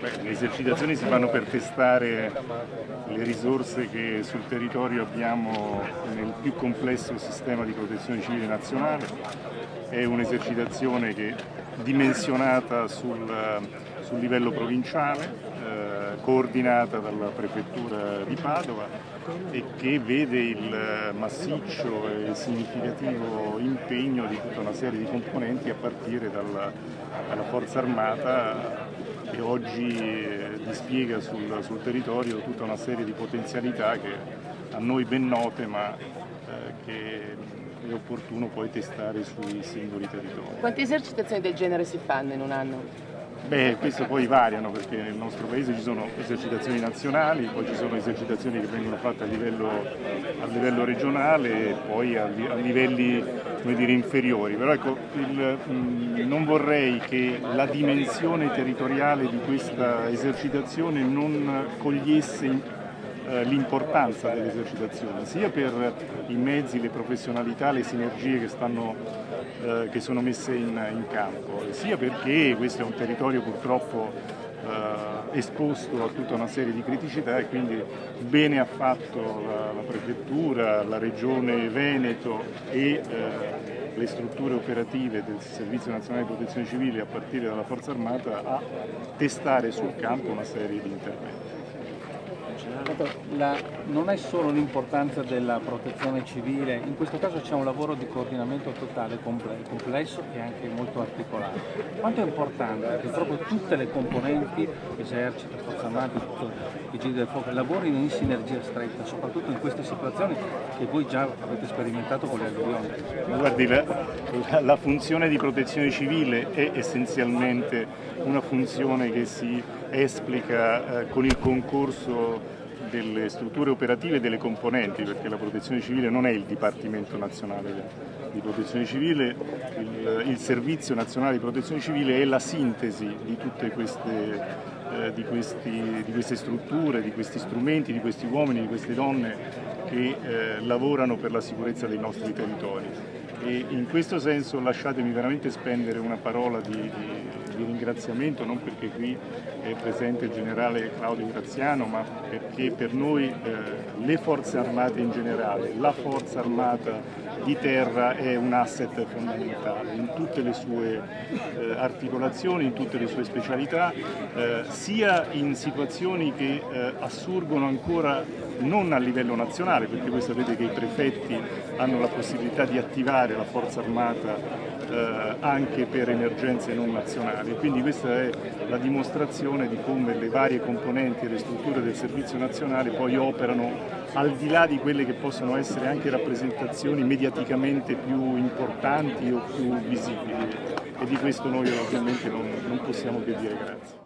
Le esercitazioni si fanno per testare le risorse che sul territorio abbiamo nel più complesso sistema di protezione civile nazionale. È un'esercitazione che è dimensionata sul livello provinciale, coordinata dalla Prefettura di Padova e che vede il massiccio e significativo impegno di tutta una serie di componenti a partire dalla Forza Armata, che oggi dispiega sul territorio tutta una serie di potenzialità che a noi ben note, ma che è opportuno poi testare sui singoli territori. Quante esercitazioni del genere si fanno in un anno? Questo poi variano, perché nel nostro paese ci sono esercitazioni nazionali, poi ci sono esercitazioni che vengono fatte a livello regionale e poi a livelli, come dire, inferiori. Però ecco, non vorrei che la dimensione territoriale di questa esercitazione non cogliesse l'importanza dell'esercitazione, sia per i mezzi, le professionalità, le sinergie che sono messe in campo, sia perché questo è un territorio purtroppo esposto a tutta una serie di criticità e quindi bene ha fatto la Prefettura, la Regione Veneto e le strutture operative del Servizio Nazionale di Protezione Civile a partire dalla Forza Armata a testare sul campo una serie di interventi. Non è solo l'importanza della protezione civile, in questo caso c'è un lavoro di coordinamento totale, complesso e anche molto articolato. Quanto è importante che proprio tutte le componenti, esercito, forze armate, vigili del fuoco, lavorino in sinergia stretta, soprattutto in queste situazioni che voi già avete sperimentato con le alluvioni? Guardi, la funzione di protezione civile è essenzialmente una funzione che si esplica con il concorso delle strutture operative e delle componenti, perché la protezione civile non è il Dipartimento Nazionale di Protezione Civile, il Servizio Nazionale di Protezione Civile è la sintesi di tutte di queste strutture, di questi strumenti, di questi uomini, di queste donne che lavorano per la sicurezza dei nostri territori. E in questo senso lasciatemi veramente spendere una parola di ringraziamento, non perché qui è presente il generale Claudio Graziano, ma perché per noi le forze armate in generale, la forza armata di terra è un asset fondamentale in tutte le sue articolazioni, in tutte le sue specialità, sia in situazioni che assurgono ancora non a livello nazionale, perché voi sapete che i prefetti hanno la possibilità di attivare la forza armata anche per emergenze non nazionali, e quindi questa è la dimostrazione di come le varie componenti e le strutture del servizio nazionale poi operano al di là di quelle che possono essere anche rappresentazioni mediaticamente più importanti o più visibili, e di questo noi ovviamente non possiamo che dire grazie.